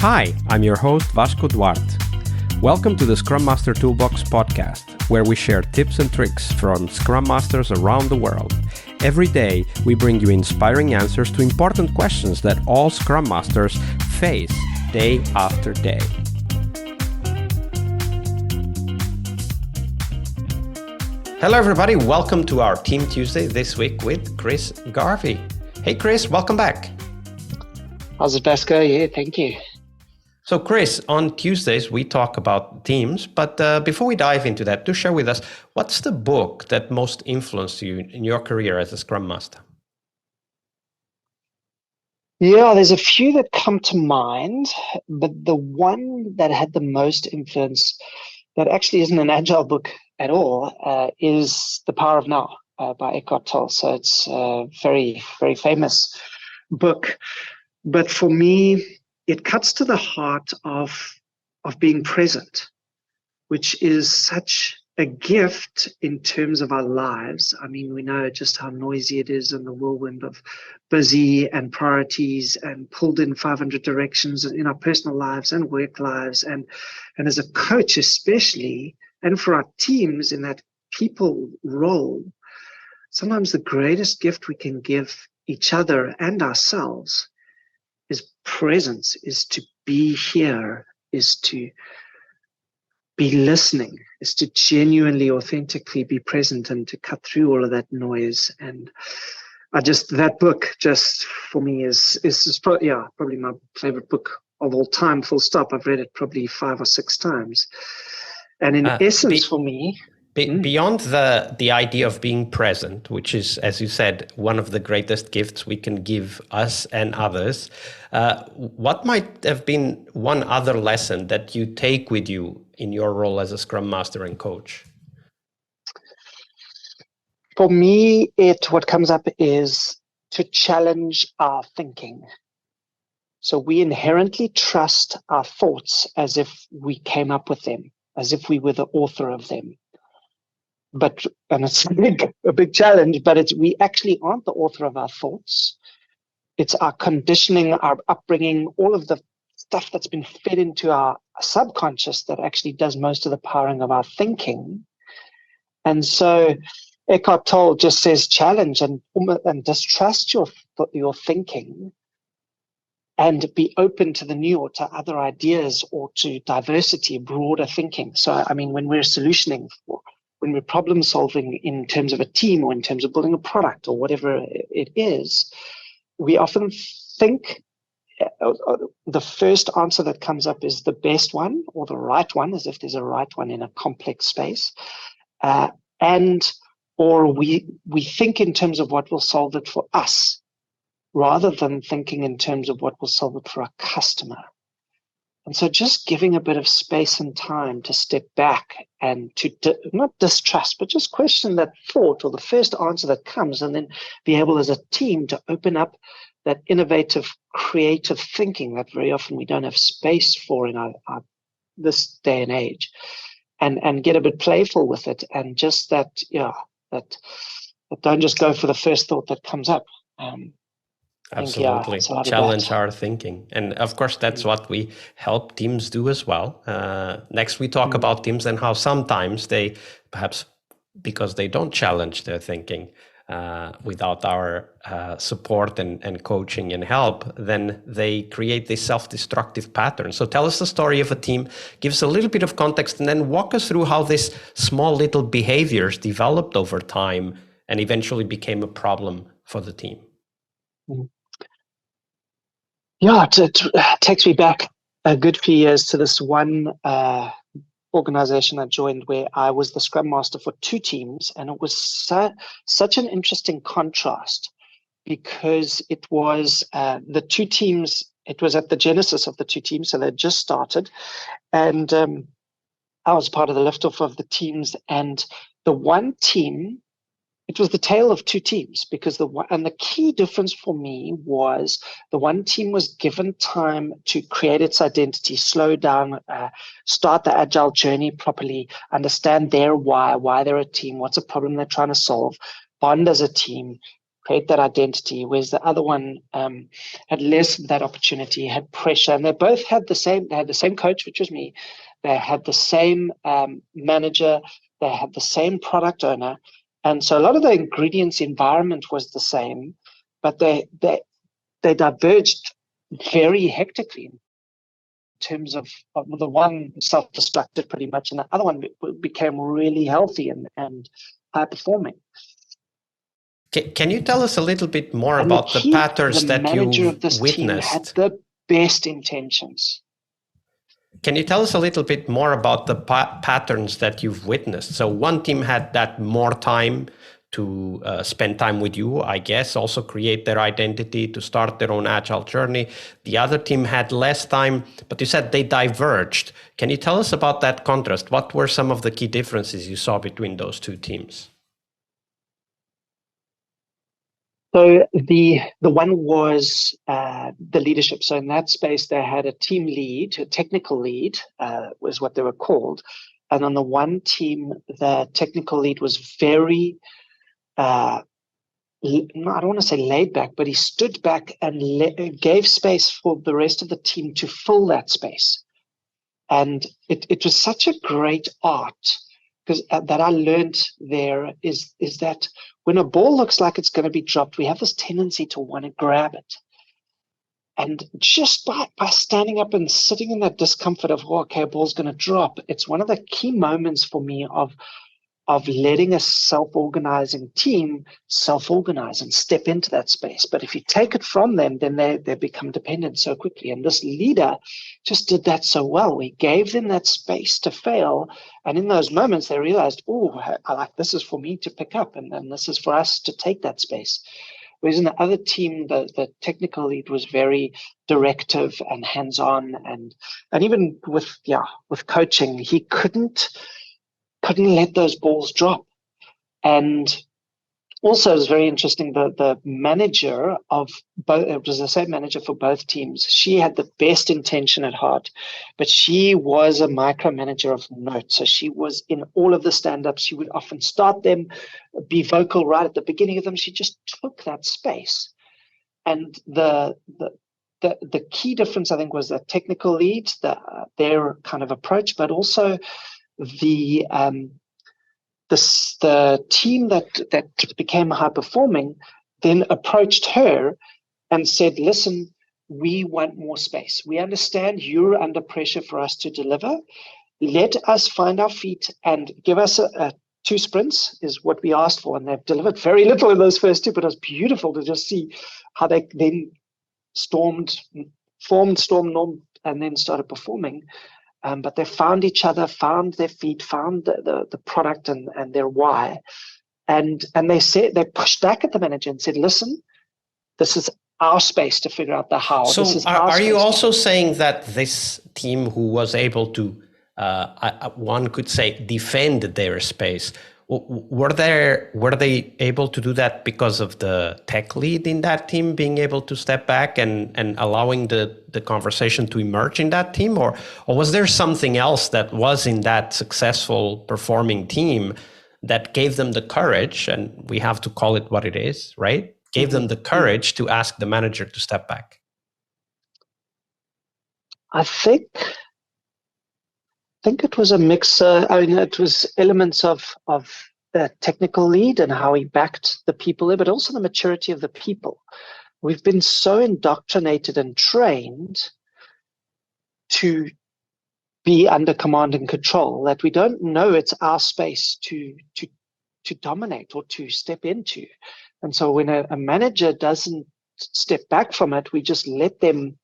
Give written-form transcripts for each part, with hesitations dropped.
Hi, I'm your host Vasco Duarte. Welcome to the Scrum Master Toolbox podcast, where we share tips and tricks from Scrum Masters around the world. Every day, we bring you inspiring answers to important questions that all Scrum Masters face day after day. Hello everybody, welcome to our Team Tuesday this week with Chris Garvey. Hey Chris, welcome back. How's it, Vasco? Yeah, thank you. So Chris, on Tuesdays we talk about teams, but before we dive into that, do share with us, what's the book that most influenced you in your career as a Scrum Master? Yeah, there's a few that come to mind, but the one that had the most influence, that actually isn't an Agile book at all, is The Power of Now by Eckhart Tolle. So it's a very, very famous book. But for me, it cuts to the heart of being present, which is such a gift in terms of our lives. I mean, we know just how noisy it is in the whirlwind of busy and priorities and pulled in 500 directions in our personal lives and work lives. And as a coach, especially, and for our teams in that people role, sometimes the greatest gift we can give each other and ourselves is presence, is to be here, is to be listening, is to genuinely, authentically be present and to cut through all of that noise. And that book just for me is probably my favorite book of all time, full stop. I've read it probably 5 or 6 times. And in essence for me, beyond the idea of being present, which is, as you said, one of the greatest gifts we can give us and others, what might have been one other lesson that you take with you in your role as a Scrum Master and coach? For me, what comes up is to challenge our thinking. So we inherently trust our thoughts as if we came up with them, as if we were the author of them. And it's a big challenge, but we actually aren't the author of our thoughts. It's our conditioning, our upbringing, all of the stuff that's been fed into our subconscious that actually does most of the powering of our thinking. And so Eckhart Tolle just says challenge and distrust your thinking and be open to the new or to other ideas or to diversity, broader thinking. So, I mean, when we're solutioning, when we're problem solving in terms of a team or in terms of building a product or whatever it is, we often think the first answer that comes up is the best one or the right one, as if there's a right one in a complex space. Or we think in terms of what will solve it for us, rather than thinking in terms of what will solve it for our customer. And so just giving a bit of space and time to step back and to not distrust, but just question that thought or the first answer that comes, and then be able as a team to open up that innovative, creative thinking that very often we don't have space for in our this day and age, and get a bit playful with it, and just that don't just go for the first thought that comes up. Absolutely. Challenge our thinking. And of course, that's what we help teams do as well. Next, we talk about teams and how sometimes they, perhaps because they don't challenge their thinking without our support and coaching and help, then they create this self-destructive pattern. So tell us the story of a team, give us a little bit of context, and then walk us through how these small little behaviors developed over time and eventually became a problem for the team. Yeah, it takes me back a good few years to this one organization I joined where I was the Scrum Master for 2 teams, and it was such an interesting contrast because it was the 2 teams. It was at the genesis of the 2 teams, so they just started, and I was part of the liftoff of the teams. And the one team, it was the tale of 2 teams, because the key difference for me was the one team was given time to create its identity, slow down, start the Agile journey properly, understand their why they're a team, what's a problem they're trying to solve, bond as a team, create that identity, whereas the other one had less of that opportunity, had pressure, and they both had the same. They had the same coach, which was me. They had the same manager. They had the same product owner, and so a lot of the ingredients environment was the same, but they diverged very hectically in terms of the one self-destructed pretty much, and the other one became really healthy and high performing. Can you tell us a little bit more And about the patterns that the manager you've of this witnessed? team had the best intentions. Can you tell us a little bit more about the patterns that you've witnessed? So one team had that more time to spend time with you, I guess, also create their identity, to start their own agile journey. The other team had less time, but you said they diverged. Can you tell us about that contrast? What were some of the key differences you saw between those two teams? So the one was the leadership. So in that space, they had a team lead, a technical lead was what they were called. And on the one team, the technical lead was very, I don't want to say laid back, but he stood back and gave space for the rest of the team to fill that space. And it was such a great art, because that I learned there is that when a ball looks like it's going to be dropped, we have this tendency to want to grab it. And just by standing up and sitting in that discomfort of, oh, okay, a ball's going to drop, it's one of the key moments for me of letting a self-organizing team self-organize and step into that space. But if you take it from them, then they become dependent so quickly. And this leader just did that so well. We gave them that space to fail. And in those moments, they realized, oh, I like this is for me to pick up. And then this is for us to take that space. Whereas in the other team, the technical lead was very directive and hands-on. And even with coaching, he couldn't let those balls drop. And also, it's very interesting, the manager of both, it was the same manager for both teams. She had the best intention at heart, but she was a micromanager of note. So she was in all of the stand-ups. She would often start them, be vocal right at the beginning of them. She just took that space. And the key difference, I think, was the technical lead, their kind of approach, but also the team that became high performing then approached her and said, listen, we want more space. We understand you're under pressure for us to deliver. Let us find our feet and give us a 2 sprints is what we asked for. And they've delivered very little in those first 2, but it was beautiful to just see how they then formed Storm, and then started performing. But they found each other, found their feet, found the product and their why. And they pushed back at the manager and said, listen, this is our space to figure out the how. So this is are you also saying that this team who was able to, one could say, defend their space, were they able to do that because of the tech lead in that team being able to step back and allowing the conversation to emerge in that team? Or was there something else that was in that successful performing team that gave them the courage, and we have to call it what it is, right? Gave them the courage to ask the manager to step back? I think it was a mix. It was elements of the technical lead and how he backed the people there, but also the maturity of the people. We've been so indoctrinated and trained to be under command and control that we don't know it's our space to dominate or to step into. And so when a manager doesn't step back from it, we just let them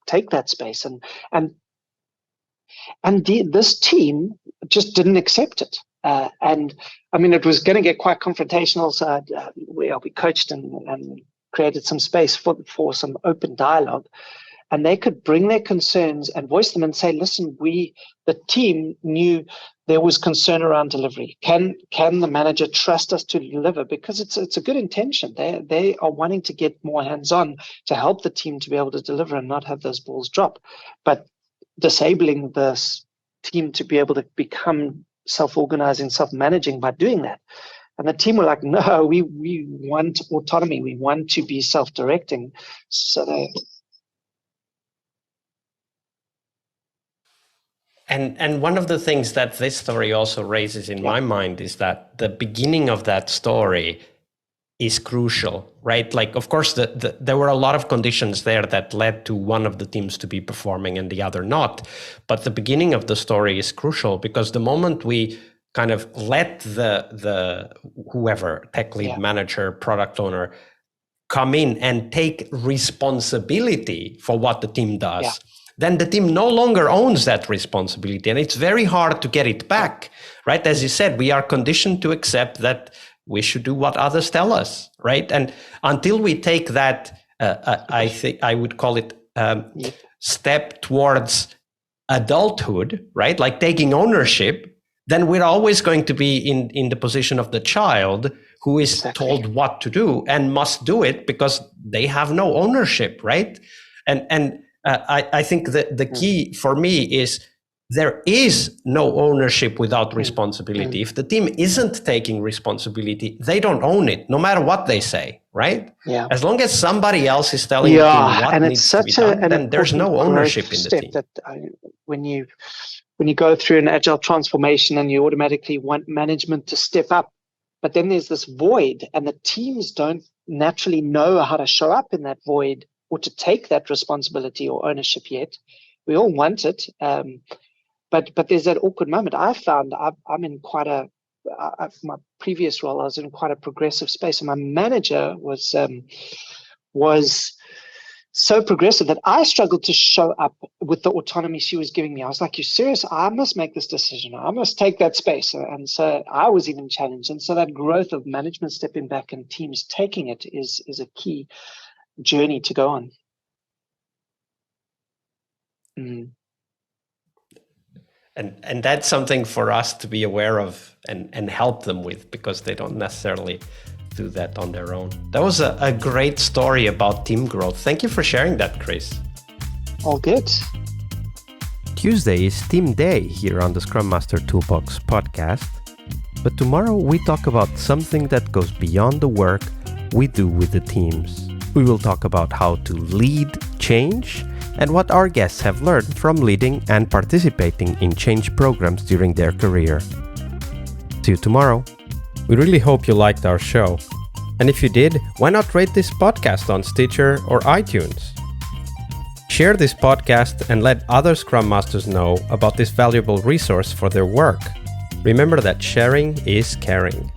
take that space. And this team just didn't accept it. And I mean, it was going to get quite confrontational. So we coached and created some space for some open dialogue. And they could bring their concerns and voice them and say, listen, the team knew there was concern around delivery. Can the manager trust us to deliver? Because it's a good intention. They are wanting to get more hands-on to help the team to be able to deliver and not have those balls drop. But disabling this team to be able to become self-organizing, self-managing by doing that And the team were like, no, we want autonomy. We want to be self-directing. So they... And one of the things that this story also raises in my mind is that the beginning of that story is crucial, right? Like, of course, there were a lot of conditions there that led to one of the teams to be performing and the other not. But the beginning of the story is crucial, because the moment we kind of let the whoever, tech lead, manager, product owner, come in and take responsibility for what the team does, then the team no longer owns that responsibility, and it's very hard to get it back, right? As you said, we are conditioned to accept that we should do what others tell us, right? And until we take that, I think I would call it step towards adulthood, right? Like taking ownership, then we're always going to be in the position of the child who is told what to do and must do it because they have no ownership, right? And I think that the key for me is there is no ownership without responsibility. If the team isn't taking responsibility, they don't own it, no matter what they say, right? Yeah. As long as somebody else is telling the team what needs to be done, then there's no ownership in the team. That when you go through an agile transformation and you automatically want management to step up, but then there's this void and the teams don't naturally know how to show up in that void or to take that responsibility or ownership yet. We all want it. But there's that awkward moment. I found I'm in quite my previous role, I was in quite a progressive space, and my manager was so progressive that I struggled to show up with the autonomy she was giving me. I was like, you serious? I must make this decision. I must take that space. And so I was even challenged. And so that growth of management stepping back and teams taking it is a key journey to go on. And that's something for us to be aware of and help them with, because they don't necessarily do that on their own. That was a great story about team growth. Thank you for sharing that, Chris. All good. Tuesday is Team Day here on the Scrum Master Toolbox podcast. But tomorrow we talk about something that goes beyond the work we do with the teams. We will talk about how to lead change and what our guests have learned from leading and participating in change programs during their career. See you tomorrow. We really hope you liked our show. And if you did, why not rate this podcast on Stitcher or iTunes? Share this podcast and let other Scrum Masters know about this valuable resource for their work. Remember that sharing is caring.